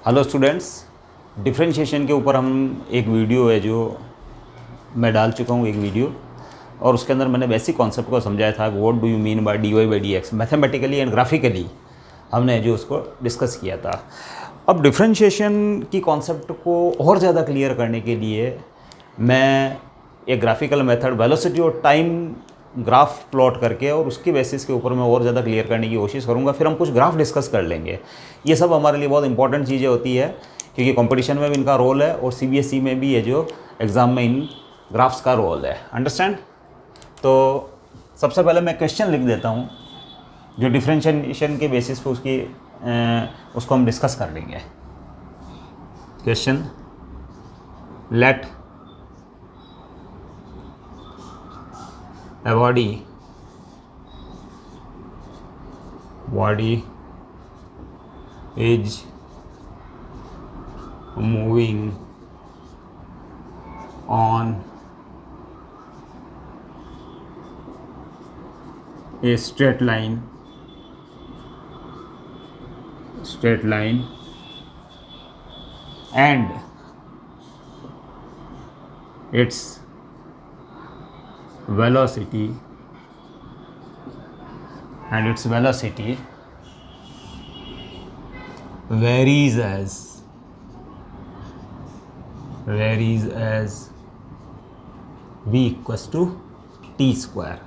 Hello students, differentiation के ऊपर हम एक वीडियो है जो मैं डाल चुका हूँ एक वीडियो, और उसके अंदर मैंने बेसिक कॉन्सेप्ट को समझाया था। What do you mean by d y by d x, mathematically and graphically हमने जो उसको डिस्कस किया था। अब डिफरेंशिएशन की कॉन्सेप्ट को और ज़्यादा क्लियर करने के लिए मैं एक ग्राफिकल मेथड वेलोसिटी और टाइम ग्राफ प्लॉट करके और उसकी बेसिस के ऊपर मैं और ज़्यादा क्लियर करने की कोशिश करूँगा। फिर हम कुछ ग्राफ डिस्कस कर लेंगे। ये सब हमारे लिए बहुत इंपॉर्टेंट चीज़ें होती है क्योंकि कंपटीशन में भी इनका रोल है और सीबीएसई में भी है जो एग्ज़ाम में इन ग्राफ्स का रोल है। अंडरस्टैंड? तो सबसे पहले मैं क्वेश्चन लिख देता हूँ जो डिफरेंशिएशन के बेसिस पे उसको हम डिस्कस कर लेंगे। Question: let a body is moving on a straight line and its velocity varies as v equals to t square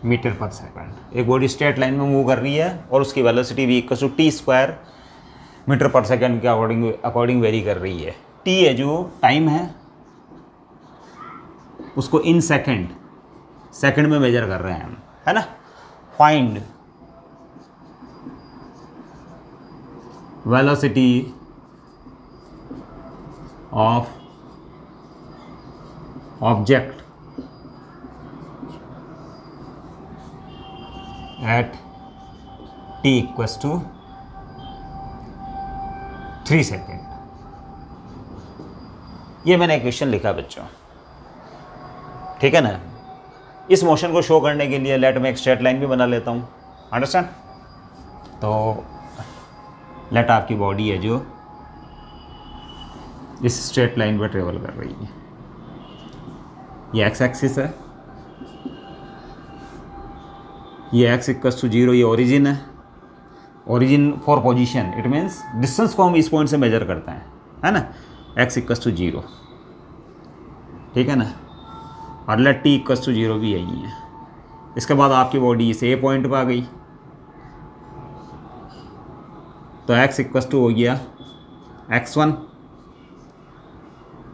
metre per second. एक बॉडी स्ट्रेट लाइन में मूव कर रही है और उसकी velocity v equals to T square metre per second के according vary कर रही है। t है जो टाइम है, उसको इन सेकंड में मेजर कर रहे हैं हम, है ना। Find velocity of object at t equals to 3 second. ये मैंने एक क्वेश्चन लिखा बच्चों, ठीक है ना। इस मोशन को शो करने के लिए लेट मैं एक स्ट्रेट लाइन भी बना लेता हूँ। अंडरस्टैंड? तो लेट आपकी बॉडी है जो इस स्ट्रेट लाइन पर ट्रेवल कर रही है। ये एक्स एक्सिस है, ये एक्स इक्वल्स टू 0, ये origin origin for position. It means distance को हम इस पॉइंट से मेजर करते हैं, है ना। एक्स इक्वल्स टू 0, ठीक है ना। और लेट टी इक्वल्स टू 0 भी यही है। इसके बाद आपकी बॉडी इस ए पॉइंट पर आ गई, तो एक्स इक्वल्स टू हो गया x1,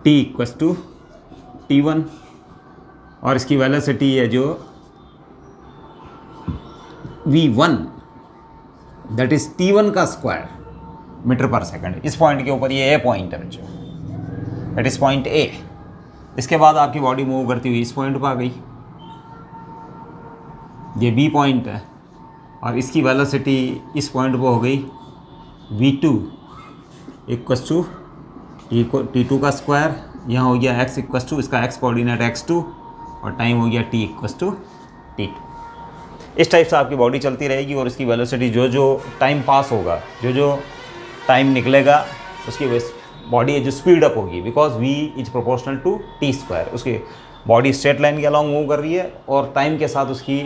T equals to t1, और इसकी वेलोसिटी है जो v1 दैट इज t1 का स्क्वायर मीटर पर सेकंड। इस पॉइंट के ऊपर ये ए पॉइंट है बच्चों, दैट इज पॉइंट ए। इसके बाद आपकी बॉडी मूव करती हुई इस पॉइंट पर आ गई, ये बी पॉइंट है, और इसकी वेलोसिटी इस पॉइंट पर हो गई v2 इक्वल्स टू t2 का स्क्वायर। यहाँ हो गया x इक्वल्स टू, इसका x कोऑर्डिनेट x2, और टाइम हो गया t इक्वल्स टू t2। इस टाइप से आपकी बॉडी चलती रहेगी और इसकी वेलोसिटी जो टाइम पास होगा, जो टाइम निकलेगा, उसकी बॉडी जो स्पीड अप होगी, because v is proportional to T square. उसकी बॉडी स्ट्रेट लाइन के अलॉन्ग मूव कर रही है और टाइम के साथ उसकी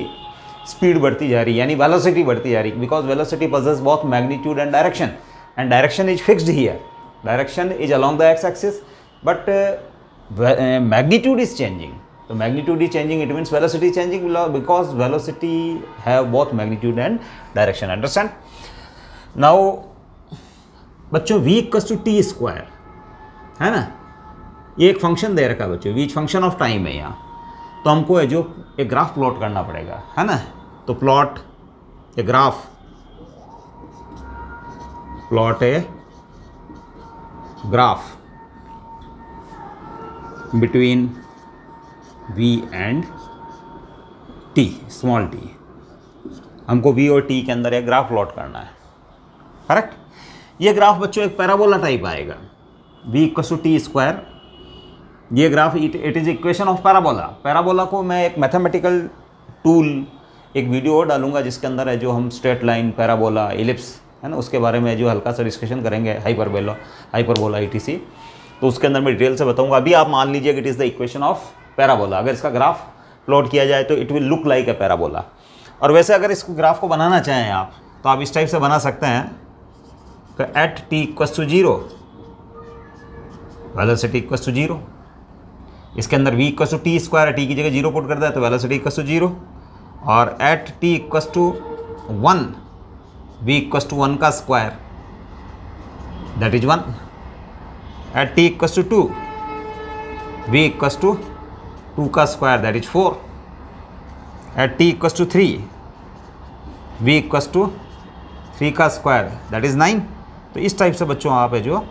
स्पीड बढ़ती जा रही है, यानी वेलोसिटी बढ़ती जा रही है। Because velocity possesses both magnitude and direction is fixed here. Direction is along the x axis but magnitude is changing. तो magnitude is changing, it means velocity is changing because velocity have both magnitude and direction. Understand? Now बच्चों v equals to T square है ना, ये एक function दे रखा है बच्चों, v function of time है यहाँ। तो हमको है जो एक ग्राफ प्लॉट करना पड़ेगा, है ना। तो plot a graph between v and t, small t। हमको v और t के अंदर एक ग्राफ प्लॉट करना है, करेक्ट। ये ग्राफ बच्चों एक पैराबोला टाइप आएगा, v equals to T square. ये graph it is equation of parabola. Parabola को मैं एक मैथमेटिकल टूल एक वीडियो और डालूंगा जिसके अंदर है जो हम स्ट्रेट लाइन, पैराबोला, एलिप्स है ना, उसके बारे में जो हल्का सा डिस्कशन करेंगे, हाइपरबोला ईटीसी, तो उसके अंदर मैं डिटेल से बताऊंगा। अभी आप मान लीजिए कि it is the equation of parabola. अगर इसका ग्राफ प्लॉट किया जाए तो it will look like A parabola. और वैसे अगर इसको ग्राफ को बनाना चाहें आप तो आप इस टाइप से बना सकते हैं कि at T equals to 0 velocity equals to 0, इसके अंदर v equals to T square है, टी की जगह 0 पुट करता है तो वेलोसिटी इक्वस टू 0, और at T equals to 1 v equals to 1 का square that is 1, at t equals to 2 v equals to 2 का square that is 4, at t equals to 3 v equals to 3 का square that is 9। तो इस type से बच्चों आप है जो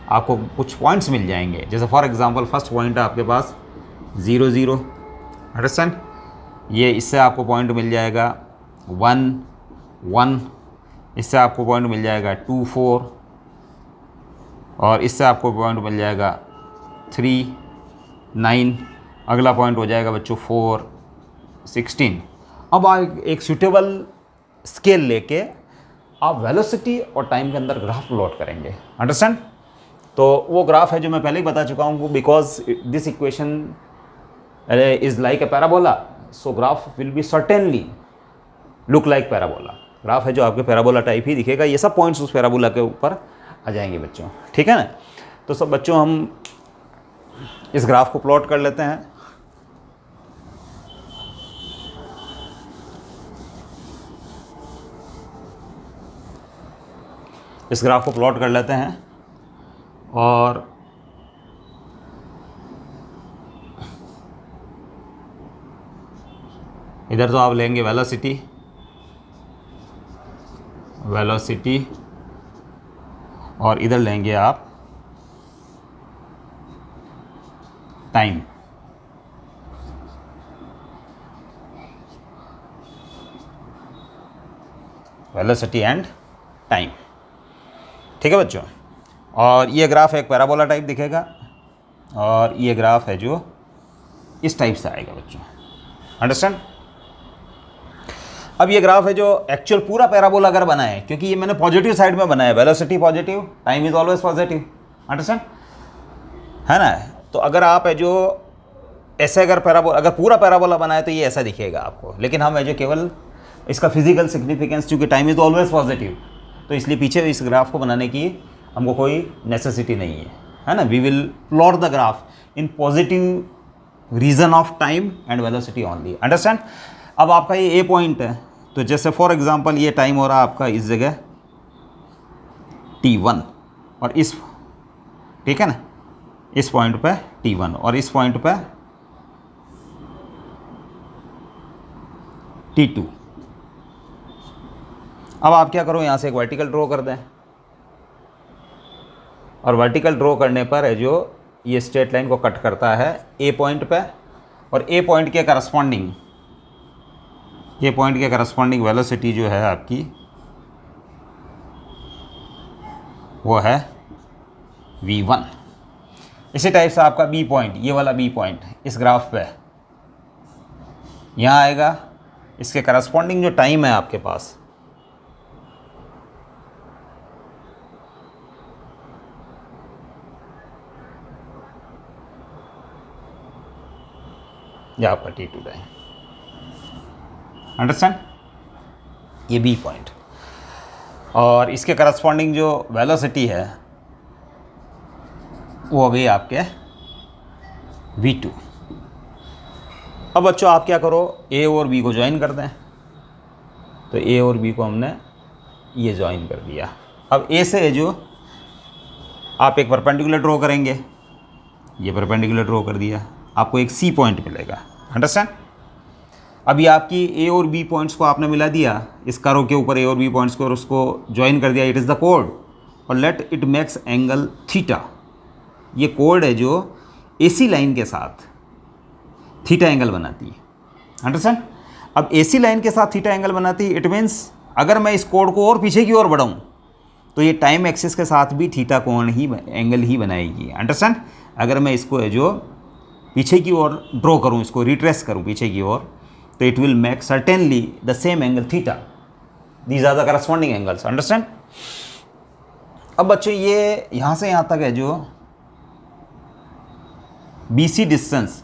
आपको कुछ पॉइंट्स मिल जाएंगे। जैसे फॉर एग्जांपल फर्स्ट पॉइंट है आपके पास 0 0, अंडरस्टैंड, ये इससे आपको पॉइंट मिल जाएगा 1 1, इससे आपको पॉइंट मिल जाएगा 2 4, और इससे आपको पॉइंट मिल जाएगा 3 9, अगला पॉइंट हो जाएगा बच्चों 4 16। अब आप एक सूटेबल स्केल लेके आप वेलोसिटी और टाइम के अंदर ग्राफ प्लॉट करेंगे, अंडरस्टैंड। तो वो ग्राफ है जो मैं पहले ही बता चुका हूँ, because this equation is like a parabola, so graph will be certainly look like parabola. Graph है जो आपके पैराबोला टाइप ही दिखेगा, ये सब पॉइंट्स उस पैराबोला के ऊपर आ जाएंगे बच्चों, ठीक है ना। तो सब बच्चों हम इस ग्राफ को प्लॉट कर लेते हैं। इस ग्राफ को प्लॉट कर लेते हैं और इधर तो आप लेंगे वेलोसिटी और इधर लेंगे आप टाइम। वेलोसिटी एंड टाइम, ठीक है बच्चों। और ये ग्राफ एक पैराबोला टाइप दिखेगा और ये ग्राफ है जो इस टाइप से आएगा बच्चों, अंडरस्टैंड। अब ये ग्राफ है जो एक्चुअल पूरा पैराबोला अगर बनाए, क्योंकि ये मैंने पॉजिटिव साइड में बनाया, velocity positive, time is always positive, understand, है ना। तो अगर आप है जो ऐसे अगर पूरा पैराबोला बनाए तो ये ऐसा दिखेगा आपको, लेकिन हम है जो केवल इसका फिजिकल सिग्निफिकेंस, चूँकि टाइम इज ऑलवेज पॉजिटिव, तो इसलिए पीछे इस ग्राफ को बनाने की हमको कोई नेसेसिटी नहीं है ना। We will plot the graph in positive region of time and velocity only, understand. अब आपका ये ए पॉइंट है, तो जैसे फॉर एग्जांपल ये टाइम हो रहा है आपका इस जगह t1 और इस, ठीक है ना, इस पॉइंट पे t1 और इस पॉइंट पे t2। अब आप क्या करो, यहाँ से एक वर्टिकल ड्रॉ कर दें और वर्टिकल ड्रॉ करने पर है जो ये स्ट्रेट लाइन को कट करता है ए पॉइंट पे, और ए पॉइंट के करस्पॉन्डिंग, ये पॉइंट के करस्पॉन्डिंग वेलोसिटी जो है आपकी वो है v1। इसी टाइप से आपका बी पॉइंट, ये वाला बी पॉइंट इस ग्राफ पे यहाँ आएगा, इसके करस्पॉन्डिंग जो टाइम है आपके पास ये आपका t2 टाइम, अंडरस्टैंड, ये बी पॉइंट, और इसके करस्पॉन्डिंग जो वेलोसिटी है वो हो गई आपके v2। अब बच्चों आप क्या करो, ए और बी को ज्वाइन कर दें, तो ए और बी को हमने ये ज्वाइन कर दिया। अब ए से जो आप एक परपेंडिकुलर ड्रॉ करेंगे, ये परपेंडिकुलर ड्रॉ कर दिया, आपको एक सी पॉइंट मिलेगा, अंडरस्टैंड। अभी आपकी ए और बी पॉइंट्स को आपने मिला दिया इस कर्व के ऊपर, ए और बी पॉइंट्स को, और उसको ज्वाइन कर दिया, इट इज़ द कोड, और let it makes angle theta. ये कोड है जो एसी लाइन के साथ थीटा एंगल बनाती है, अंडरस्टैंड। अब एसी लाइन के साथ थीटा एंगल बनाती है, इट मीन्स अगर मैं इस कोड को और पीछे की ओर बढ़ाऊँ तो ये टाइम एक्सिस के साथ भी थीटा कोण ही एंगल ही बनाएगी, अंडरस्टैंड। अगर मैं इसको है जो पीछे की ओर ड्रॉ करूँ, इसको रिट्रेस करूँ पीछे की ओर, तो it will make certainly the same angle theta, these are the corresponding angles, understand. अब बच्चों ये यहाँ से यहाँ तक है जो BC डिस्टेंस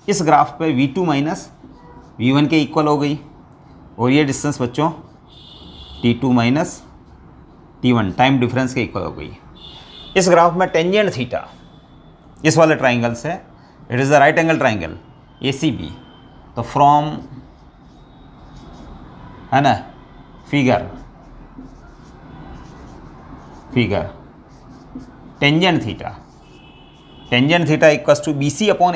इस ग्राफ पे V2 माइनस V1 के इक्वल हो गई, और ये डिस्टेंस बच्चों T2 minus T1 time difference के इक्वल हो गई। इस ग्राफ में टेंजेंट थीटा इस वाले ट्राइंगल से, it is the right angle triangle ACB, तो फ्रॉम है ना figure tangent theta equals to BC upon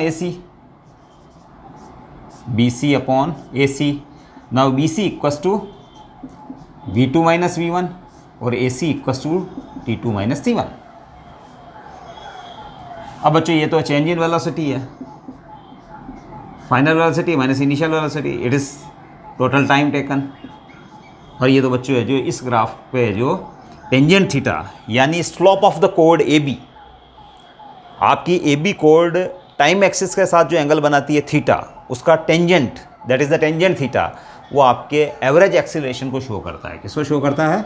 AC। Now BC equals to V2 minus V1 और AC equals to T2 minus T1। अब बच्चों ये तो चेंज इन वेलोसिटी है, final velocity minus initial velocity, it is total time taken. और ये तो बच्चों है जो इस ग्राफ पे जो टेंजेंट थीटा यानी slope of the code AB, आपकी AB कोड टाइम एक्सिस के साथ जो एंगल बनाती है थीटा, उसका tangent that is the tangent theta, वो आपके एवरेज एक्सीलरेशन को शो करता है। किसको शो करता है?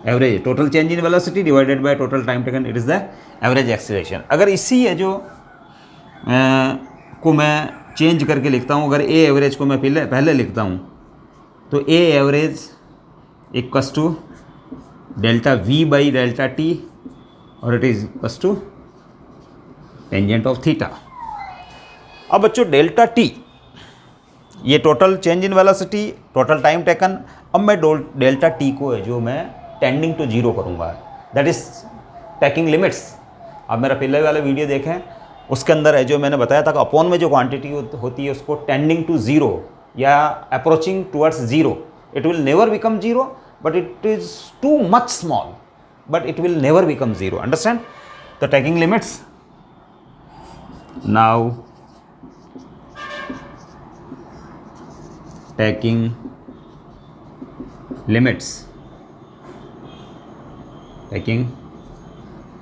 Average, total change in velocity divided by total time taken, it is the average acceleration. अगर इसी है जो को मैं चेंज करके लिखता हूँ, अगर A एवरेज को मैं पहले लिखता हूँ तो A average equals to delta V by delta T और it is equals to tangent of theta. अब बच्चों डेल्टा T ये total change in velocity, total time taken. अब मैं डेल्टा T को है जो मैं टेंडिंग टू जीरो करूँगा, दैट इज़ टेकिंग लिमिट्स। अब मेरा पहले वाला वीडियो देखें, उसके अंदर है जो मैंने बताया था कि अपॉन में जो क्वांटिटी होती है उसको टेंडिंग टू ज़ीरो या approaching towards zero, it will never become zero but it is too much small, but it will never become zero. Understand? So taking limits. Now taking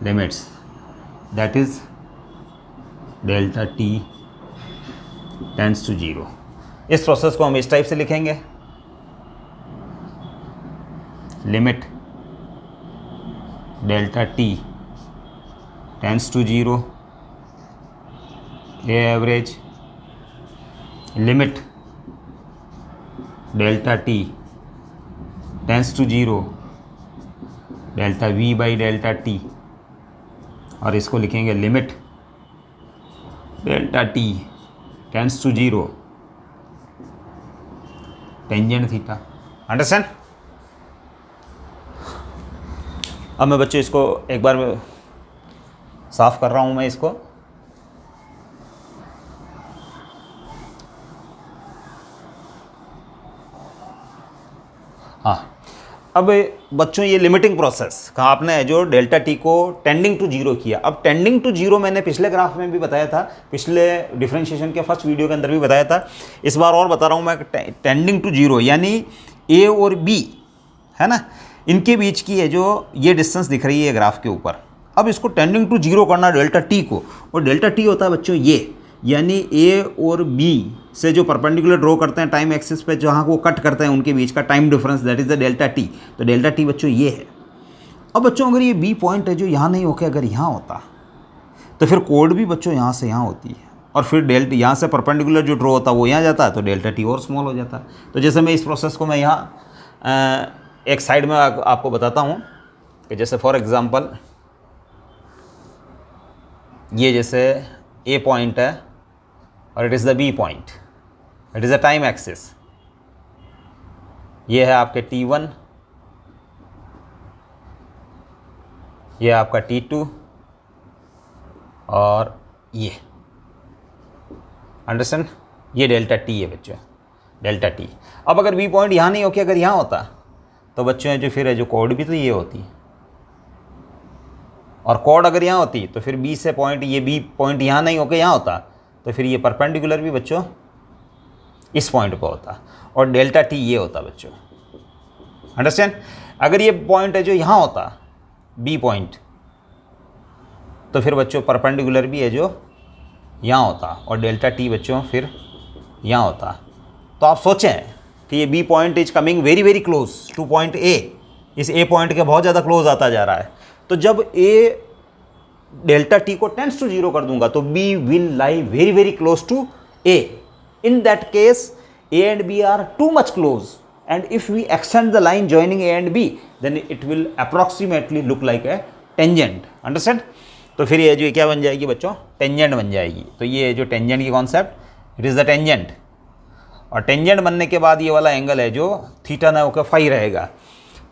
limits. That is delta T tends to zero. इस process को हम इस type से लिखेंगे, limit delta T tends to zero, A average limit delta T tends to zero delta V by delta T, और इसको लिखेंगे limit delta T tends to zero tangent theta. Understand? अब मैं बच्चों इसको एक बार साफ कर रहा हूँ मैं इसको। हाँ, अब बच्चों ये लिमिटिंग प्रोसेस कहाँ आपने जो डेल्टा T को टेंडिंग टू जीरो किया। अब टेंडिंग टू जीरो मैंने पिछले ग्राफ में भी बताया था, पिछले डिफरेंशिएशन के फर्स्ट वीडियो के अंदर भी बताया था, इस बार और बता रहा हूँ मैं। टेंडिंग टू जीरो यानी A और B है ना, इनके बीच की है जो ये डिस्टेंस दिख रही है ग्राफ के ऊपर। अब इसको टेंडिंग टू जीरो करना डेल्टा T को, और डेल्टा T होता है बच्चों ये, यानी A और B से जो परपेंडिकुलर ड्रॉ करते हैं टाइम एक्सिस पे, जहाँ को कट करते हैं उनके बीच का time difference, that is the delta T। तो डेल्टा T बच्चों ये है। अब बच्चों अगर ये B पॉइंट है जो यहाँ नहीं होकर अगर यहाँ होता तो फिर कोड भी बच्चों यहाँ से यहाँ होती है, और फिर डेल्टा यहाँ से परपेंडिकुलर जो ड्रॉ होता है वो यहाँ जाता है, तो डेल्टा T और स्मॉल हो जाता है। तो जैसे मैं इस प्रोसेस को मैं यहाँ एक साइड में आपको बताता हूँ कि जैसे फॉर एग्ज़ाम्पल ये जैसे A पॉइंट है और it is the B point, it is a time axis. ये है आपके T1, ये आपका T2 और ये, अंडरस्टैंड? ये डेल्टा T है बच्चों, डेल्टा T। अब अगर B पॉइंट यहाँ नहीं होके अगर यहाँ होता तो बच्चों जो फिर है जो कोड भी तो ये होती, और कोड अगर यहाँ होती तो फिर B से पॉइंट, ये B पॉइंट यहाँ नहीं होके यहाँ होता तो फिर ये परपेंडिकुलर भी बच्चों इस पॉइंट पर होता, और डेल्टा T ये होता बच्चों। अंडरस्टैंड? अगर ये पॉइंट है जो यहाँ होता B पॉइंट, तो फिर बच्चों परपेंडिकुलर भी है जो यहाँ होता, और डेल्टा T बच्चों फिर यहाँ होता। तो आप सोचें कि ये B point is coming very very close two point A, इस A पॉइंट के बहुत ज़्यादा क्लोज आता जा रहा है। तो जब ए डेल्टा टी को टेंड्स टू 0 कर दूंगा तो B will lie very very close to A. In that case A and B are too much close, and if we extend the line joining A and B then it will approximately look like a tangent. Understand? तो फिर ये जो क्या बन जाएगी बच्चों, tangent बन जाएगी. तो ये जो टेंजेंट की concept, it is the tangent. और टेंजेंट बनने के बाद ये वाला एंगल है जो थीटा ना होकर फाई रहेगा.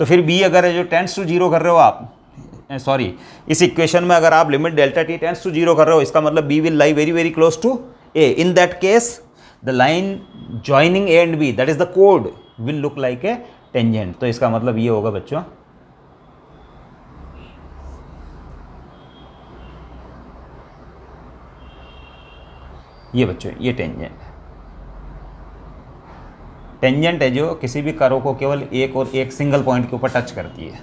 तो फिर बी अगर है जो टेंड्स टू 0 कर रहे हो आप, सॉरी इस इक्वेशन में अगर आप limit delta T tends to 0 कर रहे हो, इसका मतलब B will lie very very close to A. In that case the line joining A and B, that is the कोड, will look like a tangent. तो इसका मतलब ये होगा बच्चों, ये बच्चों ये टेंजेंट. टेंजेंट है जो किसी भी कर्व को केवल एक और एक सिंगल पॉइंट के ऊपर टच करती है.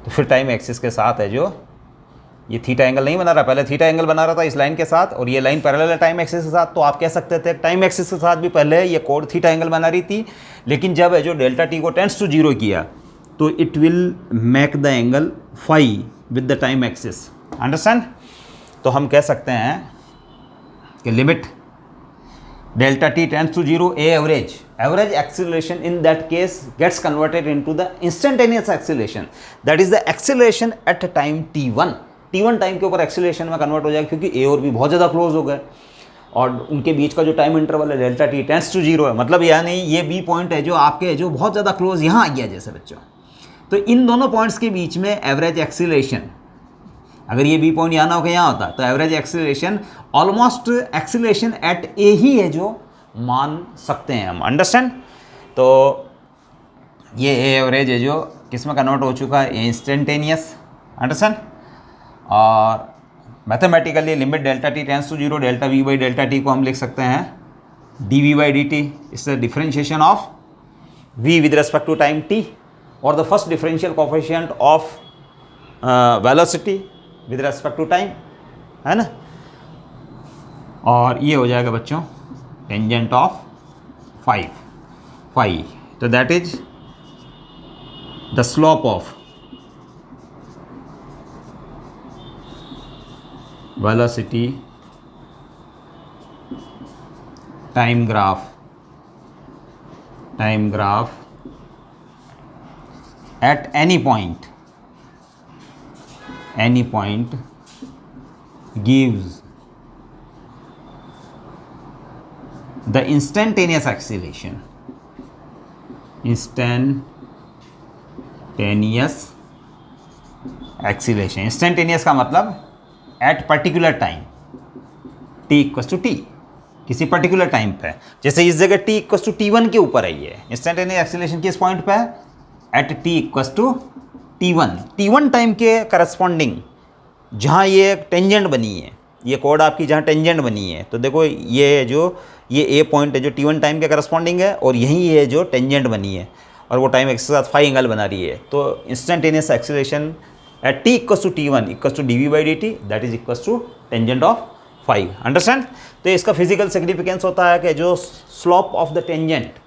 तो फिर टाइम एक्सिस के साथ है जो ये थीटा एंगल नहीं बना रहा, पहले थीटा एंगल बना रहा था इस लाइन के साथ, और ये लाइन पैरेलल है टाइम एक्सिस के साथ. तो आप कह सकते थे टाइम एक्सिस के साथ भी पहले ये कोड थीटा एंगल बना रही थी, लेकिन जब है जो डेल्टा टी को टेंड्स टू 0 किया तो it will make the angle phi with the time axis. Understand? तो हम कह सकते हैं कि limit delta T tends to 0 a average acceleration in that case gets converted into the instantaneous acceleration, that is the acceleration at time t1. t1 time के ऊपर acceleration में convert हो जाएगा, क्योंकि ए और बी बहुत ज़्यादा क्लोज हो गए और उनके बीच का जो टाइम इंटरवल है डेल्टा टी टेंड्स टू 0 है. मतलब यानी ये बी पॉइंट है जो आपके जो बहुत ज़्यादा क्लोज यहाँ आ गया जैसे बच्चों. तो इन दोनों पॉइंट्स के बीच में एवरेज एक्सीलरेशन, अगर ये बी पॉइंट यहाँ ना होकर यहाँ होता तो average acceleration almost acceleration at a ही है जो मान सकते हैं हम. अंडरस्टैंड? तो ये ए एवरेज है जो किस में कन्वर्ट हो चुका है, इंस्टेंटेनियस. अंडरस्टैंड? और mathematically limit delta T tends to 0 delta V by delta T को हम लिख सकते हैं D V by D T. It's the differentiation of v with respect to time t और the first differential coefficient of velocity with respect to time, है ना. और ये हो जाएगा बच्चों टेंजेंट ऑफ फाई. तो that is the slope of velocity time graph at any point gives the instantaneous acceleration. Instantaneous का मतलब at particular time T equals to T, किसी पर्टिकुलर टाइम पे. जैसे इस जगह टी इक्वस टू T1 के ऊपर है, ये इंस्टेंटेनियस एक्सीलरेशन किस पॉइंट पे है, at T equals to T1 time के करस्पॉन्डिंग जहाँ ये टेंजेंट बनी है, ये कोड आपकी जहाँ टेंजेंट बनी है. तो देखो ये जो ये ए पॉइंट है जो T1 टाइम के करस्पॉन्डिंग है, और यही है जो टेंजेंट बनी है, और वो टाइम एक्सिस के साथ फाई एंगल बना रही है. तो instantaneous acceleration at t equals to t1 equals to dv by dt, that is equals to tangent of phi. Understand? तो इसका फिजिकल सिग्निफिकेंस होता है कि जो slope of the tangent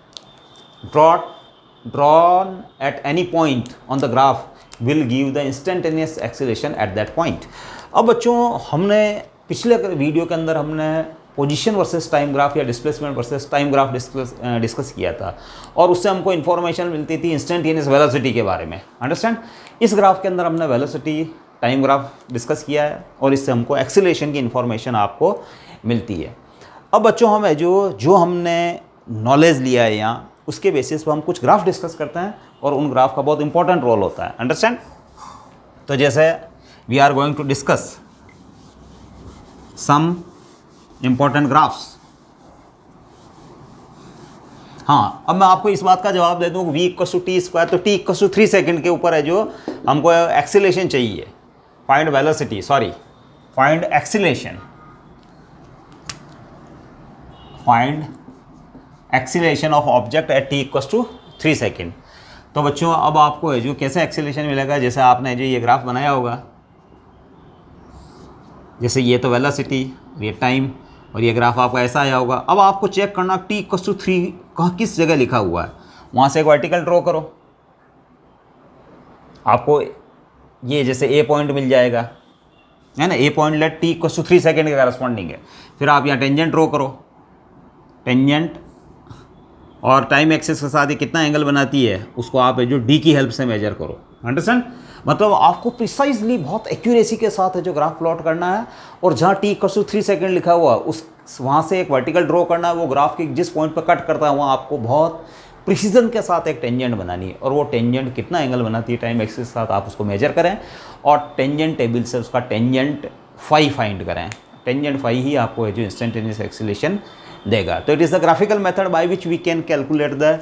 drawn at any point on the graph will give the instantaneous acceleration at that point. अब बच्चों हमने पिछले वीडियो के अंदर हमने पोजीशन वर्सेस टाइम ग्राफ या displacement versus time graph discuss किया था, और उससे हमको इन्फॉर्मेशन मिलती थी इंस्टेंटेनियस वेलोसिटी के बारे में. अंडरस्टैंड? इस ग्राफ के अंदर हमने वेलोसिटी टाइम ग्राफ डिस्कस किया है, और इससे हमको एक्सीलरेशन की इन्फॉर्मेशन आपको मिलती है. अब बच्चों हम जो हमने नॉलेज लिया है यहाँ, उसके बेसिस पर हम कुछ ग्राफ डिस्कस करते हैं, और उन ग्राफ का बहुत इंपॉर्टेंट रोल होता है. अंडरस्टैंड? तो जैसे we are going to discuss some important graphs. हाँ, अब मैं आपको इस बात का जवाब दे दूँ v equals to T square, तो t इक्वस टू 3 सेकेंड के ऊपर है जो हमको एक्सीलरेशन चाहिए. Find velocity, sorry find acceleration, find acceleration of object at t equals to 3 second. तो बच्चों अब आपको है जो कैसे एक्सीलरेशन मिलेगा, जैसे आपने जो ये ग्राफ बनाया होगा, जैसे ये तो वेलोसिटी, ये टाइम, और ये ग्राफ आपका ऐसा आया होगा. अब आपको चेक करना t इक्वस टू 3 कहाँ किस जगह लिखा हुआ है, वहाँ से एक वर्टिकल ड्रॉ करो. आपको ये जैसे ए पॉइंट मिल जाएगा, है ना, a point let T equal to 3 second के करस्पॉन्डिंग है। फिर आप यहाँ टेंजेंट ड्रॉ करो, टेंजेंट, और टाइम एक्सिस के साथ ये कितना एंगल बनाती है उसको आप जो डी की हेल्प से मेजर करो। अंडरस्टैंड? मतलब आपको प्रिसाइजली बहुत एक्यूरेसी के साथ है जो ग्राफ प्लॉट करना है, और जहाँ टी इक्वल टू 3 सेकेंड लिखा हुआ उस वहाँ से एक वर्टिकल ड्रॉ करना है, वो ग्राफ के जिस पॉइंट पर कट करता है वहाँ आपको बहुत प्रिसीजन के साथ एक टेंजेंट बनानी है, और वो टेंजेंट कितना एंगल बनाती है टाइम एक्सिस के साथ आप उसको मेजर करें, और टेंजेंट टेबल से उसका टेंजेंट फाई फाइंड करें। टेंजेंट फाई ही आपको जो इंस्टेंटेनियस एक्सीलरेशन देगा। तो it is the graphical method by which we can calculate the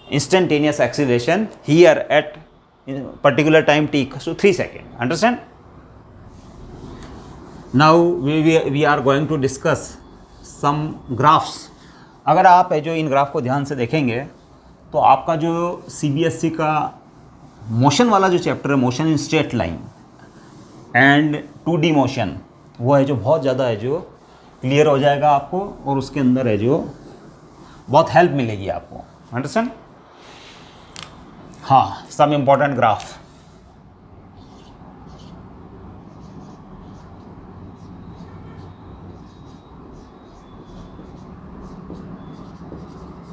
instantaneous acceleration here at particular time t equals to 3 seconds. Understand? Now we are going to discuss some graphs. अगर आप जो इन graph को ध्यान से देखेंगे तो आपका जो CBSE का मोशन वाला जो चैप्टर है, motion in straight line and 2D motion, वो है जो बहुत ज़्यादा है जो क्लियर हो जाएगा आपको, और उसके अंदर है जो बहुत हेल्प मिलेगी आपको। अंडरस्टैंड? हाँ, सम इम्पॉर्टेंट ग्राफ।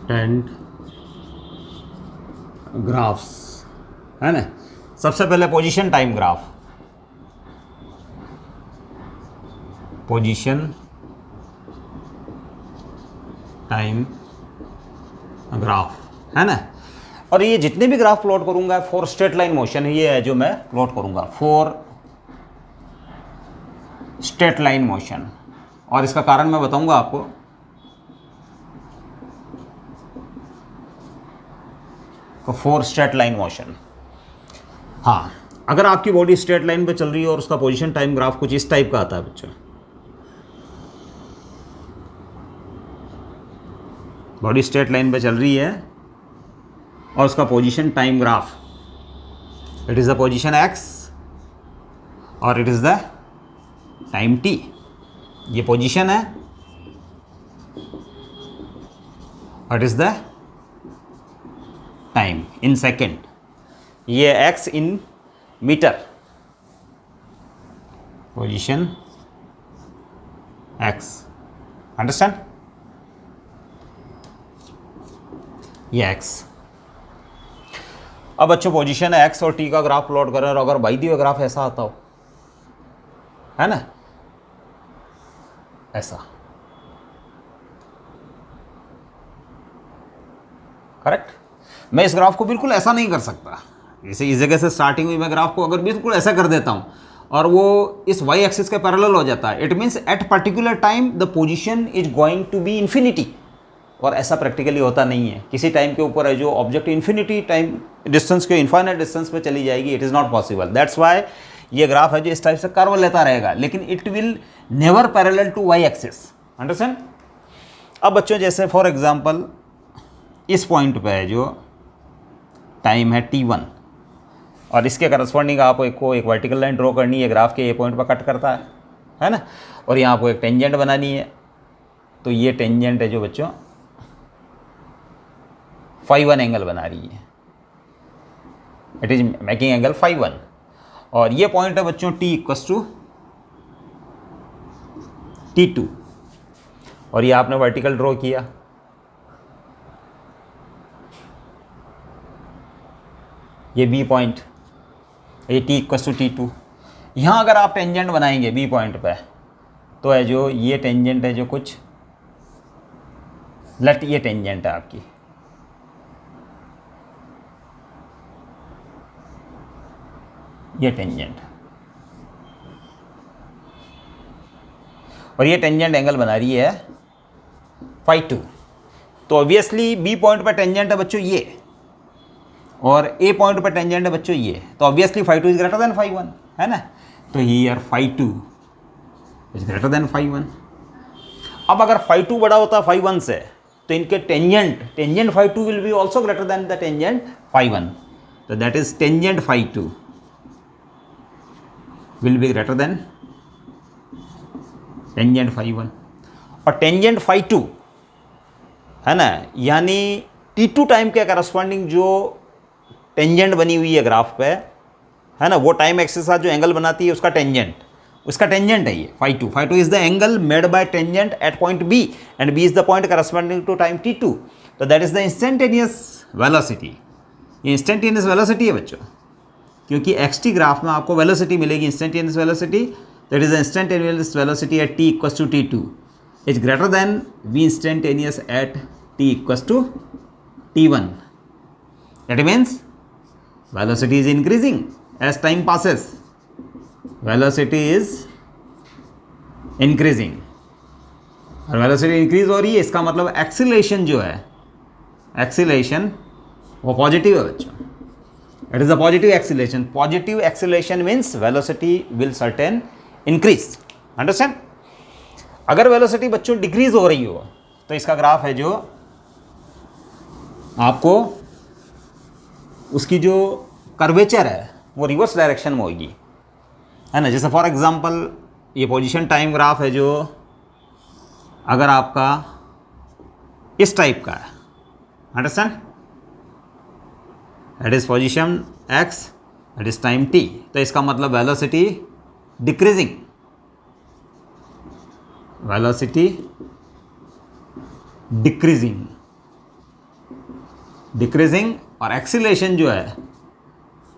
टेंट ग्राफ्स है ना। सबसे पहले position time graph, position time graph है ना। और ये जितने भी ग्राफ प्लॉट करूंगा फॉर स्ट्रेट लाइन मोशन, ये है जो मैं प्लॉट करूंगा फॉर स्ट्रेट लाइन मोशन, और इसका कारण मैं बताऊंगा आपको। फॉर स्ट्रेट लाइन मोशन, हाँ, अगर आपकी बॉडी स्ट्रेट लाइन पे चल रही है और उसका पोजीशन टाइम ग्राफ कुछ इस टाइप का आता है बच्चों, बॉडी स्ट्रेट लाइन पे चल रही है और उसका position time graph, it is the position x और it is the time t। ये पोजीशन है और it is the time in second, ये x in metre, position x। Understand? ये x। अब बच्चों पोजीशन है x और t का ग्राफ प्लॉट कर रहे हैं, और अगर बाई दी हुआ ग्राफ ऐसा आता हो, है ना, ऐसा, करेक्ट। मैं इस ग्राफ को बिल्कुल ऐसा नहीं कर सकता, जैसे इस जगह से स्टार्टिंग हुई, मैं ग्राफ को अगर बिल्कुल ऐसा कर देता हूँ और वो इस y एक्सिस के पैरेलल हो जाता है, it means at particular time the position is going to be infinity, और ऐसा प्रैक्टिकली होता नहीं है। किसी टाइम के ऊपर है जो ऑब्जेक्ट इन्फिनिटी टाइम डिस्टेंस के इन्फाइनाइट डिस्टेंस पे चली जाएगी, it is not possible. That's why ये ग्राफ है जो इस टाइप से कर्व लेता रहेगा, लेकिन it will never parallel to Y axis. Understand? अब बच्चों जैसे फॉर एग्जांपल इस पॉइंट पे है जो टाइम है t1, और इसके करस्पॉन्डिंग आपको एक वर्टिकल लाइन ड्रॉ करनी है, ग्राफ के ए पॉइंट पर कट करता है ना, और यहाँ आपको एक टेंजेंट बनानी है। तो ये टेंजेंट है जो बच्चों φ1 एंगल बना रही है, इट इज मेकिंग एंगल φ1, और ये पॉइंट है बच्चों t इक्वस टू t2, और ये आपने वर्टिकल ड्रॉ किया। ये b पॉइंट, ये t इक्वस टू t2। यहाँ अगर आप टेंजेंट बनाएंगे b पॉइंट पे, तो है जो ये टेंजेंट है जो कुछ लेट, ये टेंजेंट है आपकी, ये टेंजेंट, और ये टेंजेंट एंगल बना रही है φ2। तो ऑब्वियसली बी पॉइंट पर टेंजेंट है बच्चों ये, और ए पॉइंट पर टेंजेंट है बच्चों ये, तो ऑब्वियसली φ2 इज ग्रेटर देन φ1, है ना। तो हियर φ2 इज ग्रेटर देन φ1। अब अगर φ2 बड़ा होता है φ1 से, तो इनके tangent φ2 will be also greater than the tangent φ1, तो that is tangent φ2 will be greater than tangent φ1, और टेंजेंट φ2 है ना, यानी t2 टाइम के करस्पॉन्डिंग जो टेंजेंट बनी हुई है ग्राफ पे, है ना, वो टाइम एक्सिस के साथ जो एंगल बनाती है उसका टेंजेंट है ये phi 2 is the angle made by tangent at point B and B is the point corresponding to time t2, तो that is the instantaneous velocity. ये इंस्टेंटेनियस वेलोसिटी है बच्चों, क्योंकि xt ग्राफ में आपको वेलोसिटी मिलेगी instantaneous velocity, that is the instantaneous velocity at t equals to t2 is greater than v instantaneous at t equals to t1। That means velocity is increasing as time passes. Velocity is increasing और velocity increase हो रही है, इसका मतलब acceleration जो है, acceleration वो positive है बच्चों। It is a positive acceleration. Positive acceleration means velocity will certain increase. Understand? अगर वेलोसिटी बच्चों डिक्रीज हो रही हो तो इसका ग्राफ है जो आपको उसकी जो कर्वेचर है वो रिवर्स डायरेक्शन में होगी, है ना। जैसे फॉर एग्जांपल ये पोजीशन टाइम ग्राफ है जो अगर आपका इस टाइप का है, understand, that is position x, that is time t, तो इसका मतलब वेलोसिटी डिक्रीजिंग, वेलोसिटी डिक्रीजिंग और एक्सीलरेशन जो है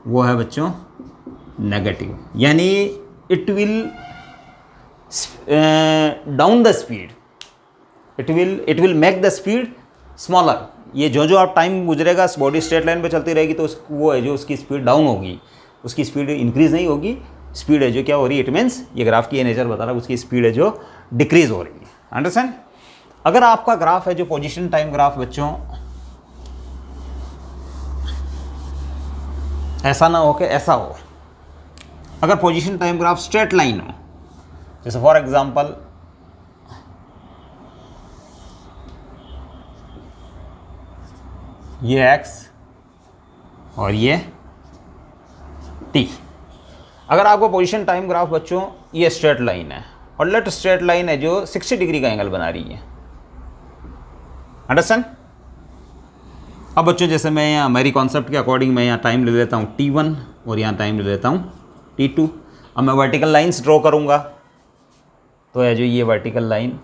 वो है बच्चों नेगेटिव, यानी it will down the speed, it will make the speed smaller. ये जो आप टाइम गुजरेगा बॉडी स्ट्रेट लाइन पे चलती रहेगी तो वो है जो उसकी स्पीड डाउन होगी, उसकी स्पीड इंक्रीज नहीं होगी, स्पीड है जो क्या हो रही है, इट मीन्स ये ग्राफ की ये नेचर बता रहा है उसकी स्पीड है जो डिक्रीज हो रही है। अंडरस्टैंड? अगर आपका ग्राफ है जो पोजीशन टाइम ग्राफ बच्चों ऐसा ना हो कि ऐसा हो, अगर position time graph straight line हो, जैसे फॉर एग्जांपल ये x और ये t, अगर आपको पोजीशन टाइम ग्राफ बच्चों ये स्ट्रेट लाइन है और लेट स्ट्रेट लाइन है जो 60 डिग्री का एंगल बना रही है। अंडरस्टैंड? अब बच्चों जैसे मैं यहाँ मेरी कॉन्सेप्ट के अकॉर्डिंग मैं यहाँ टाइम ले लेता हूँ t1 और यहाँ टाइम ले लेता हूँ t2। अब मैं वर्टिकल लाइंस ड्रॉ करूँगा तो है जो ये वर्टिकल लाइन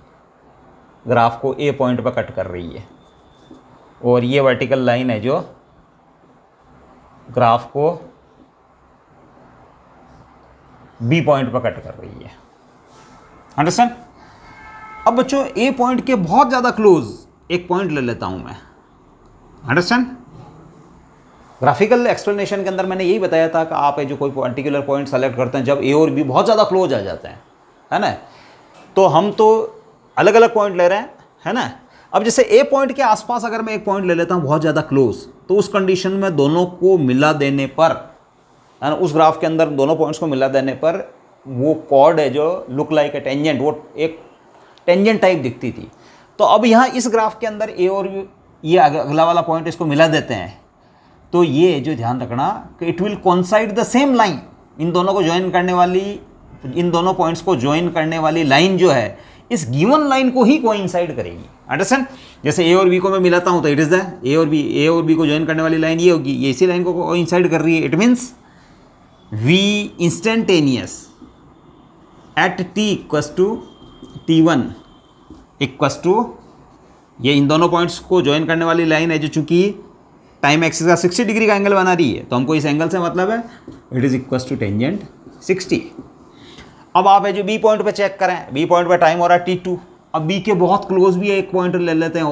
ग्राफ को a पॉइंट पर कट कर रही है और ये वर्टिकल लाइन है जो ग्राफ को b पॉइंट पर कट कर रही है। अंडरस्टैंड? अब बच्चों a पॉइंट के बहुत ज़्यादा क्लोज एक पॉइंट ले लेता हूँ मैं। अंडरस्टैंड? ग्राफिकल एक्सप्लेनेशन के अंदर मैंने यही बताया था कि आप जो कोई पर्टिकुलर पॉइंट सेलेक्ट करते हैं जब a और b बहुत ज़्यादा क्लोज आ जाते हैं, है ना, तो हम तो अलग अलग पॉइंट ले रहे हैं, है ना। अब जैसे a पॉइंट के आसपास अगर मैं एक पॉइंट ले लेता हूँ बहुत ज़्यादा क्लोज, तो उस कंडीशन में दोनों को मिला देने पर, है ना, उस ग्राफ के अंदर दोनों पॉइंट्स को मिला देने पर वो कॉर्ड है जो लुक लाइक ए टेंजेंट, वो एक टेंजेंट टाइप दिखती थी। तो अब यहाँ इस ग्राफ के अंदर a और ये अगला वाला पॉइंट इसको मिला देते हैं, तो ये जो ध्यान रखना कि it will coincide the same line, इन दोनों को ज्वाइन करने वाली, इन दोनों पॉइंट्स को ज्वाइन करने वाली लाइन जो है इस गिवन लाइन को ही कोइंसाइड करेगी। अंडरस्टैंड? जैसे a और b को मैं मिलाता हूँ तो इट इज़ द a और b को ज्वाइन करने वाली लाइन ये होगी, ये इसी लाइन को कोइंसाइड कर रही है। It means v instantaneous at t equals to t1 equals to, ये इन दोनों पॉइंट्स को ज्वाइन करने वाली लाइन है जो चूंकि टाइम एक्सिस का 60 डिग्री का एंगल बना रही है, तो हमको इस एंगल से मतलब है it is equals to tangent 60। अब आप है जो बी पॉइंट पे चेक करें, बी पॉइंट पे टाइम हो रहा है t2, अब बी के बहुत क्लोज भी है एक पॉइंट ले लेते हैं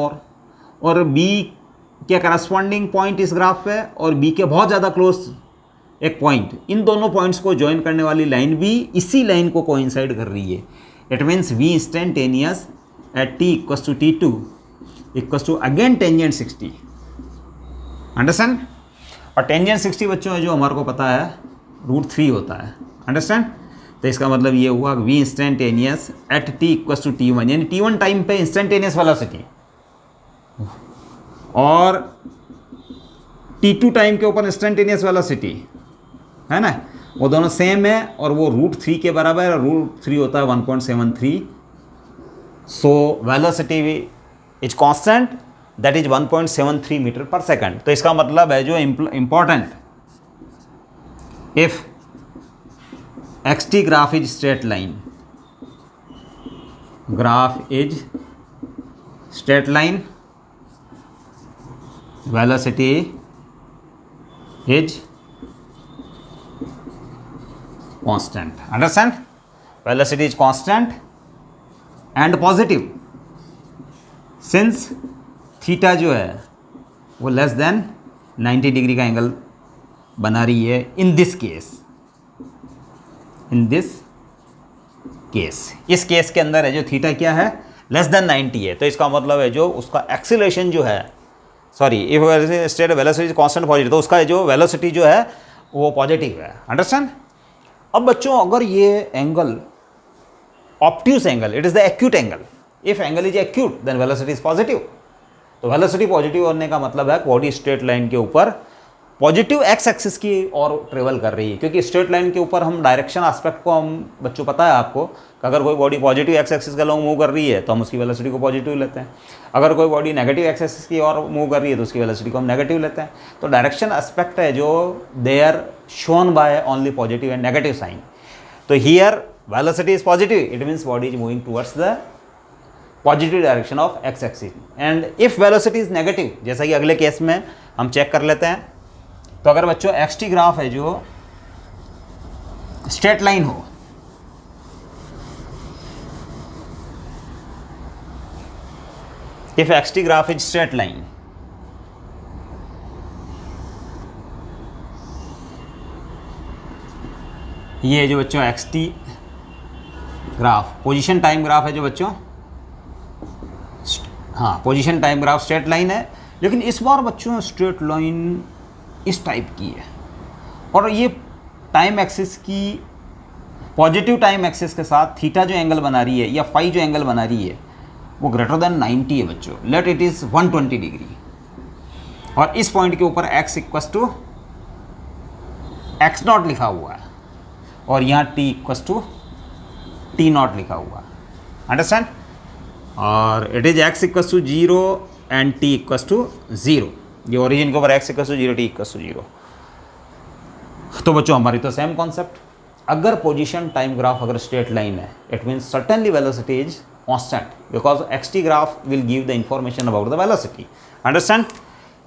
और बी के करस्पॉन्डिंग पॉइंट इस ग्राफ पे और बी के बहुत ज़्यादा क्लोज एक पॉइंट, इन दोनों पॉइंट्स को ज्वाइन करने वाली लाइन भी इसी लाइन को कोइंसाइड कर रही है। It means V instantaneous at t equals to t2 equals to again tangent 60। Understand? और टेंजेंट 60 बच्चों है जो हमारे को पता है √3 होता है। अंडरस्टैंड? तो इसका मतलब ये हुआ V instantaneous at t equals to t1, यानी t1 टाइम पे इंस्टेंटेनियस वेलोसिटी और t2 टाइम के ऊपर इंस्टेंटेनियस वेलोसिटी, है ना, वो दोनों सेम है और वो √3 के बराबर है। √3 होता है 1.73। So velocity is constant, that is 1.73 metre per second. तो इसका मतलब है जो important, if xt graph is straight line, graph is straight line, velocity is constant. Understand? Velocity is constant and positive since theta जो है वो less than 90 degree का angle बना रही है इन दिस केस, इस केस के अंदर है जो थीटा क्या है, लेस देन 90 है। तो इसका मतलब है जो उसका एक्सीलरेशन जो है, sorry if state velocity constant positive, तो उसका जो वेलोसिटी जो है वो पॉजिटिव है। अंडरस्टैंड? अब बच्चों अगर ये angle obtuse angle, it is the acute angle, if angle is acute then velocity is positive. तो वेलोसिटी पॉजिटिव होने का मतलब है बॉडी स्ट्रेट लाइन के ऊपर पॉजिटिव एक्स एक्सिस की ओर ट्रेवल कर रही है, क्योंकि स्ट्रेट लाइन के ऊपर हम डायरेक्शन एस्पेक्ट को हम बच्चों पता है आपको कि अगर कोई बॉडी पॉजिटिव एक्स एक्सिस के अलॉन्ग मूव कर रही है तो हम उसकी वेलोसिटी को पॉजिटिव लेते हैं, अगर कोई बॉडी नेगेटिव एक्स एक्सिस की ओर मूव कर रही है तो उसकी वेलोसिटी को हम नेगेटिव लेते हैं। तो डायरेक्शन एस्पेक्ट है जो they are shown by only positive and negative sign. तो here velocity is positive, it means body is moving towards the positive direction of X axis. And if velocity is negative, जैसा कि अगले case में हम check कर लेते हैं, तो अगर बच्चों xt ग्राफ है जो स्ट्रेट लाइन हो, if xt graph is straight line, ये जो बच्चों xt graph position time graph है जो बच्चों, हाँ position time graph straight line है, लेकिन इस बार बच्चों स्ट्रेट लाइन इस टाइप की है और ये टाइम एक्सिस की पॉजिटिव टाइम एक्सिस के साथ थीटा जो एंगल बना रही है या फाई जो एंगल बना रही है वो ग्रेटर देन 90 है बच्चों। लेट इट इज़ 120 डिग्री और इस पॉइंट के ऊपर x equals to X naught लिखा हुआ है और यहाँ t equals to T naught लिखा हुआ है। अंडरस्टैंड? और it is x equals to 0 and t equals to 0। ये ओरिजिन के ऊपर x equals to 0, t equals to 0। तो बच्चों हमारी तो सेम कॉन्सेप्ट, अगर पोजीशन टाइम ग्राफ अगर स्ट्रेट लाइन है it means certainly velocity is constant because xt graph will give the information about the velocity. Understand?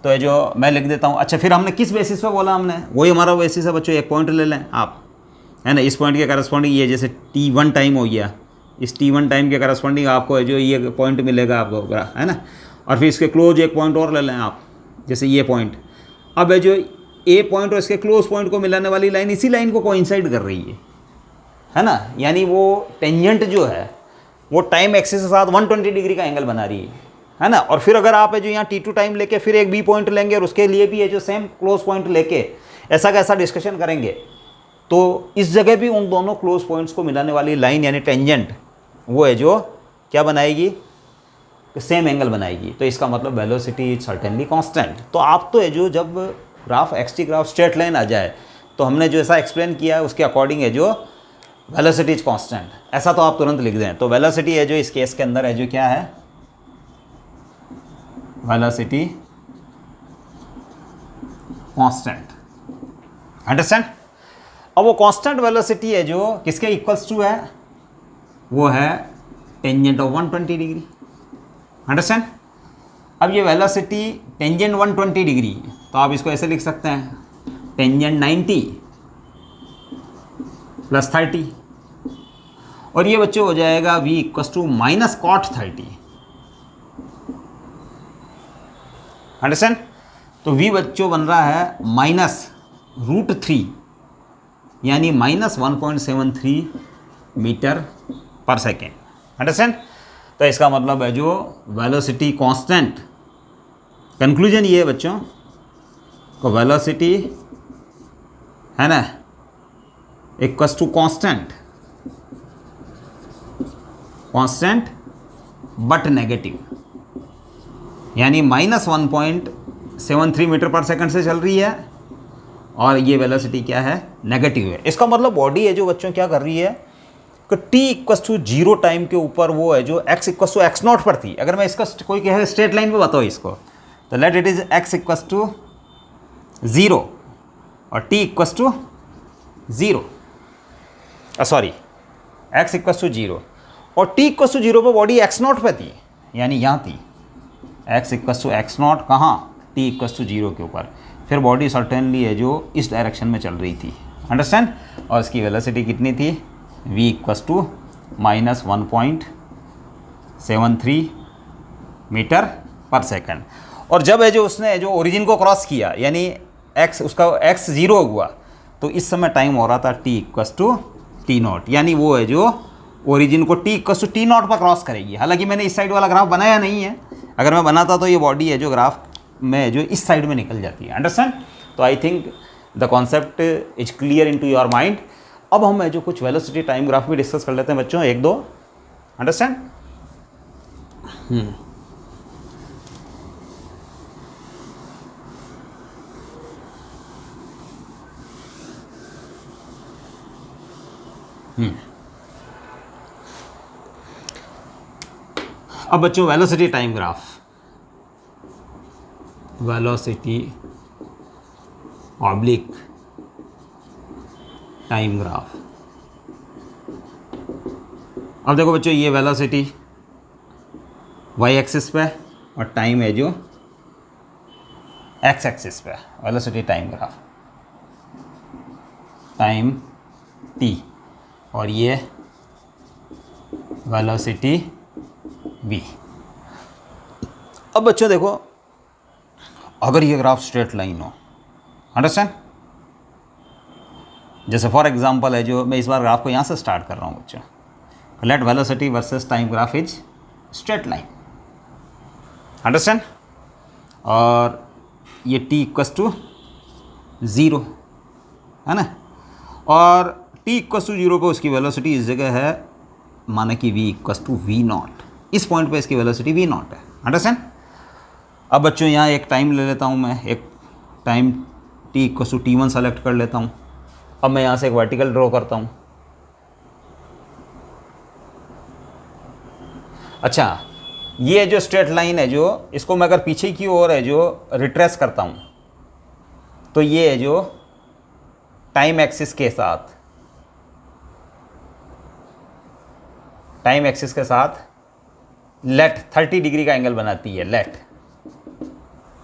तो ये जो मैं लिख देता हूँ। अच्छा फिर हमने किस बेसिस पे बोला, हमने वही हमारा बेसिस है बच्चों, एक पॉइंट ले लें आप, है ना, इस पॉइंट के करस्पॉन्डिंग ये जैसे t1 टाइम हो गया, इस t1 टाइम के करस्पॉन्डिंग आपको है जो ये पॉइंट मिलेगा आपको, है ना, और फिर इसके क्लोज एक पॉइंट और ले लें आप, जैसे ये पॉइंट। अब है जो ए पॉइंट और इसके क्लोज पॉइंट को मिलाने वाली लाइन इसी लाइन को कोइंसाइड कर रही है ना, यानी वो टेंजेंट जो है वो टाइम एक्सिस के साथ 120 डिग्री का एंगल बना रही है ना। और फिर अगर आप है जो यहाँ t2 टाइम लेके फिर एक बी पॉइंट लेंगे और उसके लिए भी है जो सेम क्लोज पॉइंट लेके ऐसा कैसा डिस्कशन करेंगे, तो इस जगह भी उन दोनों क्लोज पॉइंट्स को मिलाने वाली लाइन यानी टेंजेंट वो है जो क्या बनाएगी, सेम एंगल बनाएगी। तो इसका मतलब वेलोसिटी इज सर्टेनली कांस्टेंट। तो आप तो है जो जब graph xt graph straight line आ जाए तो हमने जो ऐसा एक्सप्लेन किया है उसके अकॉर्डिंग है जो वेलोसिटी इज कांस्टेंट, ऐसा तो आप तुरंत लिख दें। तो वेलोसिटी है जो इस केस के अंदर है जो क्या है, वेलोसिटी कांस्टेंट। अंडरस्टैंड? अब वो कांस्टेंट वेलोसिटी है जो किसके इक्वल्स टू है, वो है टेंजेंट ऑफ 120 डिग्री। अंडरस्टैंड? अब ये वेलोसिटी टेंजेंट 120 डिग्री, तो आप इसको ऐसे लिख सकते हैं टेंजेंट 90 प्लस 30 और ये बच्चों हो जाएगा v equals to minus cot 30। Understand? तो v बच्चों बन रहा है माइनस √3 यानी minus 1.73 metre per second. Understand? तो इसका मतलब है जो वेलोसिटी कांस्टेंट, कंक्लूजन ये है बच्चों को वेलोसिटी है ना equals to constant but negative, यानी माइनस 1.73 मीटर पर सेकंड से चल रही है और ये वेलोसिटी क्या है, नेगेटिव है। इसका मतलब बॉडी है जो बच्चों क्या कर रही है कि t इक्वस टू 0 टाइम के ऊपर वो है जो x equals to x naught पर थी। अगर मैं इसका कोई कहे स्ट्रेट लाइन पे बताओ इसको, तो let it is x equals to 0 और t equals to 0। Sorry x equal to 0 और t इक्वल टू 0 पर बॉडी x0 पे थी, यानी यहाँ थी x इक्वल टू x0 कहाँ, t इक्वल टू 0 के ऊपर। फिर बॉडी सर्टेनली है जो इस डायरेक्शन में चल रही थी, अंडरस्टैंड। और इसकी वेलोसिटी कितनी थी, v equal to -1.73 metre per second. और जब है जो उसने जो ओरिजिन को क्रॉस किया, यानी x उसका x 0 हुआ, तो इस समय टाइम हो रहा था t इक्वल टू t0, यानी वो है जो ओरिजिन को t इक्वल टू t0 पर क्रॉस करेगी। हालांकि मैंने इस साइड वाला ग्राफ बनाया नहीं है, अगर मैं बनाता तो ये बॉडी है जो ग्राफ में जो इस साइड में निकल जाती है, अंडरस्टैंड। तो I think the concept is clear in to your mind. अब हम है जो कुछ वेलोसिटी टाइम ग्राफ भी डिस्कस कर लेते हैं बच्चों, एक दो, अंडरस्टैंड। अब बच्चों velocity time graph, velocity oblique time graph. अब देखो बच्चों, ये वेलोसिटी वाई एक्सिस पे और टाइम है जो एक्स एक्सिस पे, velocity time graph, time T, और ये वेलोसिटी v। अब बच्चों देखो, अगर ये ग्राफ स्ट्रेट लाइन हो, अंडरस्टैंड, जैसे फॉर एग्जांपल है जो मैं इस बार ग्राफ को यहाँ से स्टार्ट कर रहा हूँ बच्चों, let velocity versus time graph is straight line, understand. और ये t इक्वल टू 0 है ना, और t इक्वल टू 0 पे उसकी वेलोसिटी इस जगह है, माना कि v इक्वल टू v0, इस पॉइंट पे इसकी वेलोसिटी v0 है, अंडरस्टैंड। अब बच्चों यहाँ एक टाइम ले लेता हूँ मैं, एक time t equal to t1 select कर लेता हूँ। अब मैं यहाँ से एक वर्टिकल ड्रॉ करता हूँ। अच्छा, ये जो स्ट्रेट लाइन है जो, इसको मैं अगर पीछे की ओर है जो रिट्रेस करता हूँ, तो ये है जो टाइम एक्सिस के साथ, टाइम एक्सिस के साथ लेट 30 डिग्री का एंगल बनाती है, लेट,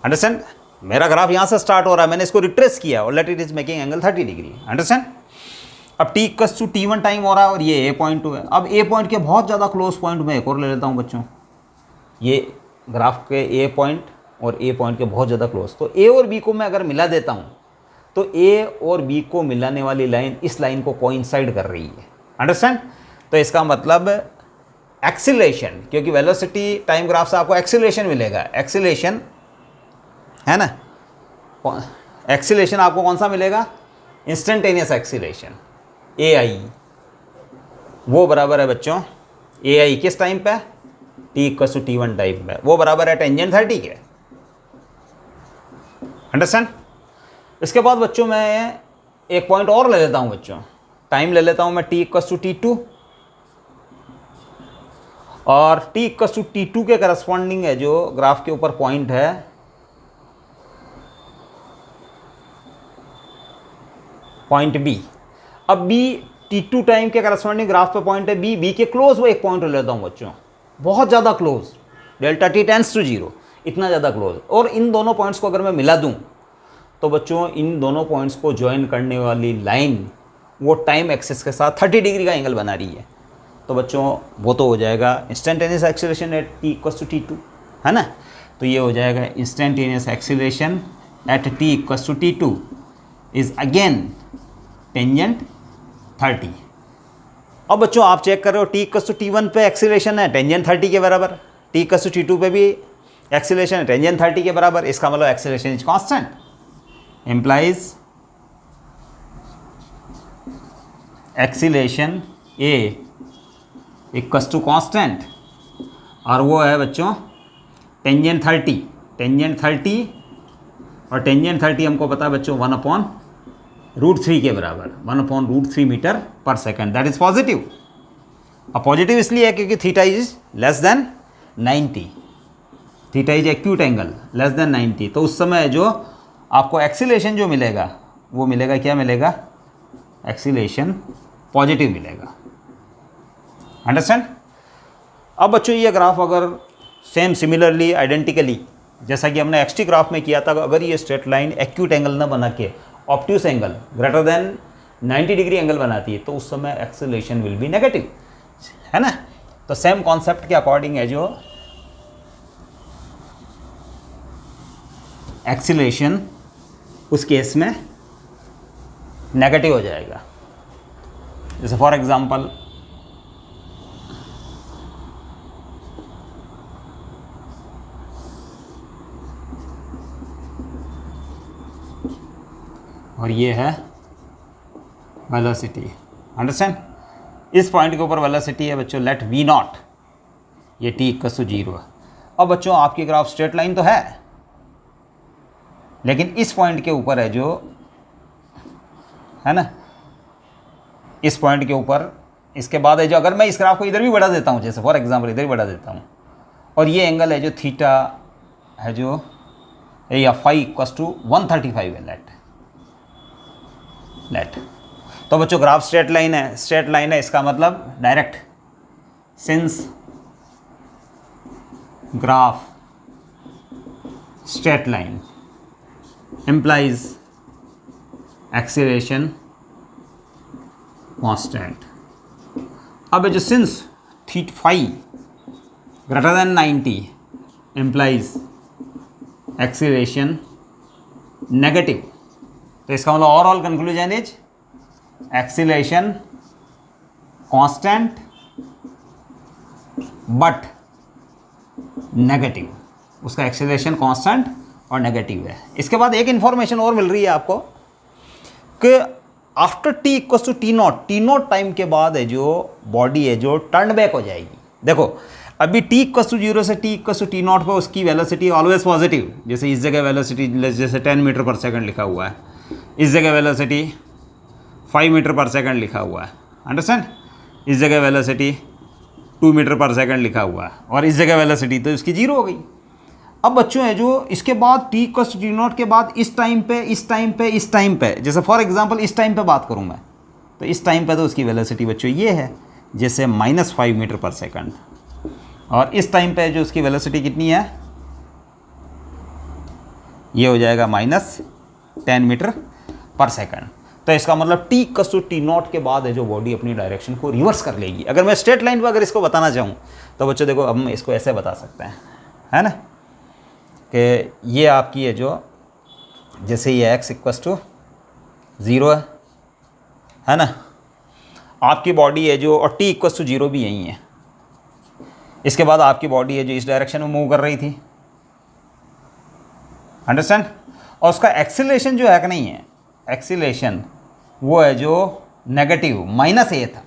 अंडरस्टैंड। मेरा ग्राफ यहाँ से स्टार्ट हो रहा है, मैंने इसको रिट्रेस किया और let it is making angle 30 degree, understand. अब t equal to t1 time हो रहा है और ये a पॉइंट है। अब a पॉइंट के बहुत ज़्यादा क्लोज पॉइंट में एक और ले लेता हूँ बच्चों, ये ग्राफ के a पॉइंट और a पॉइंट के बहुत ज़्यादा क्लोज, तो a और b को मैं अगर मिला देता हूँ तो a और b को मिलाने वाली लाइन इस लाइन को कोइंसाइड कर रही है, अंडरस्टैंड। तो इसका मतलब एक्सीलरेशन, क्योंकि वेलोसिटी टाइम ग्राफ से आपको एक्सीलरेशन मिलेगा, एक्सीलरेशन है ना, एक्सीलरेशन आपको कौन सा मिलेगा, इंस्टेंटेनियस एक्सीलरेशन AI, वो बराबर है बच्चों AI किस टाइम पे, t equal to t1 time पे, वो बराबर है टेंजेंट 30 के, अंडरस्टैंड। इसके बाद बच्चों मैं एक पॉइंट और ले लेता हूँ बच्चों, टाइम ले लेता हूँ मैं t इक्वल टू t2, और t इक्वल टू t2 के करस्पॉन्डिंग है जो ग्राफ के ऊपर पॉइंट है, पॉइंट B। अब B t2 टाइम के करस्पॉन्डिंग ग्राफ पे पॉइंट है B के क्लोज वो एक पॉइंट ले लेता हूँ बच्चों, बहुत ज़्यादा close, delta t tends to 0, इतना ज़्यादा क्लोज। और इन दोनों पॉइंट्स को अगर मैं मिला दूँ तो बच्चों इन दोनों पॉइंट्स को ज्वाइन करने वाली लाइन वो टाइम एक्सिस के साथ 30 डिग्री का एंगल बना रही है, तो बच्चों वो तो हो जाएगा instantaneous acceleration at t equal to t2, है ना। तो ये हो जाएगा instantaneous acceleration at t equal to t2 is again tangent 30। अब बच्चों आप चेक कर रहे हो t इक्वल टू t1 पे एक्सीलरेशन है टेंजेंट 30 के बराबर, t इक्वल टू t2 पे भी एक्सीलरेशन है टेंजेंट 30 के बराबर, इसका मतलब acceleration is constant, implies acceleration A equal to constant, और वो है बच्चों टेंजेंट 30, टेंजेंट 30, और टेंजेंट 30 हमको पता है बच्चों 1/√3 के बराबर, 1/√3 metre per second, that is positive. अब पॉजिटिव इसलिए है क्योंकि theta is less than 90, theta is acute angle less than 90, तो उस समय जो आपको एक्सीलरेशन जो मिलेगा वो मिलेगा, क्या मिलेगा, एक्सीलरेशन पॉजिटिव मिलेगा। अंडरस्टैंड। अब बच्चों ये ग्राफ अगर सेम सिमिलरली आइडेंटिकली जैसा कि हमने एक्सटी ग्राफ में किया था, अगर ये स्ट्रेट लाइन एक्यूट एंगल ना बना के obtuse angle greater than 90 degree angle बनाती है तो उस समय एक्सेलरेशन विल बी नेगेटिव, है ना। तो सेम कॉन्सेप्ट के अकॉर्डिंग है जो एक्सेलरेशन उस केस में नेगेटिव हो जाएगा। जैसे फॉर एग्जांपल और ये है वेलोसिटी। अंडरस्टैंड। इस पॉइंट के ऊपर वेलोसिटी है बच्चों लेट वी नॉट, ये t इक्वल्स टू 0 है। अब बच्चों आपकी ग्राफ स्ट्रेट लाइन तो है, लेकिन इस पॉइंट के ऊपर है जो है ना, इस पॉइंट के ऊपर इसके बाद है जो, अगर मैं इस ग्राफ को इधर भी बढ़ा देता हूँ, जैसे फॉर एग्जांपल इधर भी बढ़ा देता हूँ, और ये एंगल है जो थीटा है जो या फाई इक्वल्स टू 135 है लेट। तो बच्चों ग्राफ स्ट्रेट लाइन है, स्ट्रेट लाइन है इसका मतलब direct, since graph straight line implies acceleration constant। अब जो since theta phi greater than 90 implies acceleration negative, तो इसका मतलब overall conclusion is acceleration constant but negative, उसका एक्सीलरेशन कांस्टेंट और नेगेटिव है। इसके बाद एक इन्फॉर्मेशन और मिल रही है आपको कि after T equals to T naught time के बाद है जो बॉडी है जो टर्न बैक हो जाएगी। देखो अभी टी इक्वल्स टू 0 से T equals to T naught पर उसकी वेलोसिटी ऑलवेज पॉजिटिव, जैसे इस जगह वेलोसिटी जैसे 10 मीटर पर सेकंड लिखा हुआ है, इस जगह वेलोसिटी 5 मीटर पर सेकंड लिखा हुआ है। अंडरस्टैंड। इस जगह वेलोसिटी 2 मीटर पर सेकंड लिखा हुआ है, और इस जगह वेलोसिटी तो इसकी 0 हो गई। अब बच्चों है जो इसके बाद T equals to T naught के बाद इस टाइम पे जैसे फॉर एग्जांपल इस टाइम पे बात करूं मैं, तो इस टाइम पे तो उसकी वेलोसिटी बच्चों ये है जैसे -5 मीटर पर सेकंड, और इस टाइम पे जो उसकी वेलोसिटी कितनी है, ये हो जाएगा -10 मीटर पर सेकंड। तो इसका मतलब T equals to T naught के बाद है जो बॉडी अपनी डायरेक्शन को रिवर्स कर लेगी। अगर मैं स्ट्रेट लाइन पर अगर इसको बताना चाहूँ तो बच्चों देखो अब हम इसको ऐसे बता सकते हैं, है ना, कि ये आपकी है जो जैसे ये x इक्वल्स टू 0 है ना, आपकी बॉडी है जो, और t इक्वल्स टू 0 भी यही है। इसके बाद आपकी बॉडी है जो इस डायरेक्शन में मूव कर रही थी। अंडरस्टैंड। और उसका एक्सीलरेशन जो है कि नहीं है, एक्सीलरेशन वो है जो नेगेटिव -a था,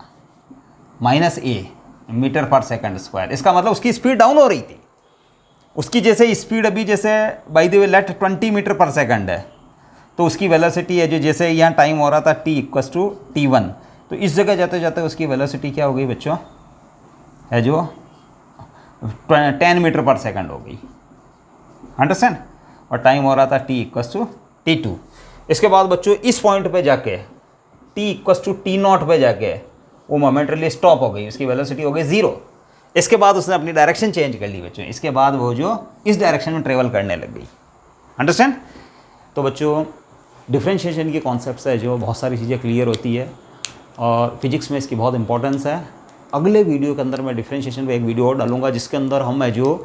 -a metre per second square. इसका मतलब उसकी स्पीड डाउन हो रही थी, उसकी जैसे स्पीड अभी जैसे by the way let 20 metre per second है, तो उसकी वेलोसिटी है जो जैसे यहाँ टाइम हो रहा था t इक्वल्स टू t1, तो इस जगह जाते जाते उसकी वेलोसिटी क्या हो गई बच्चों, है जो 10 मीटर पर सेकंड हो गई। अंडरस्टैंड। और टाइम हो रहा था t इक्वल्स टू t2। इसके बाद बच्चों इस पॉइंट पे जाके t equals to T naught पे जाके वो मोमेंटली स्टॉप हो गई, उसकी वेलोसिटी हो गई 0। इसके बाद उसने अपनी डायरेक्शन चेंज कर ली बच्चों, इसके बाद वो जो इस डायरेक्शन में ट्रेवल करने लग गई। अंडरस्टैंड। तो बच्चों डिफरेंशिएशन के कॉन्सेप्ट से जो बहुत सारी चीज़ें क्लियर होती है, और फिजिक्स में इसकी बहुत इंपॉर्टेंस है। अगले वीडियो के अंदर मैं डिफरेंशिएशन पे एक वीडियो और डालूंगा जिसके अंदर हम है जो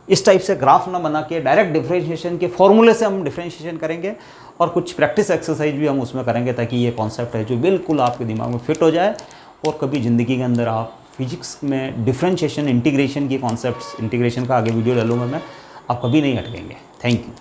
इस टाइप से ग्राफ ना बना के डायरेक्ट डिफरेंशिएशन के फॉर्मूले से हम डिफरेंशिएशन करेंगे, और कुछ प्रैक्टिस एक्सरसाइज भी हम उसमें करेंगे ताकि ये कॉन्सेप्ट है जो बिल्कुल आपके दिमाग में फिट हो जाए, और कभी ज़िंदगी के अंदर आप फिजिक्स में डिफरेंशिएशन इंटीग्रेशन की कॉन्सेप्ट्स, इंटीग्रेशन का आगे वीडियो डालूंगा मैं, आप कभी नहीं अटकेंगे। Thank you.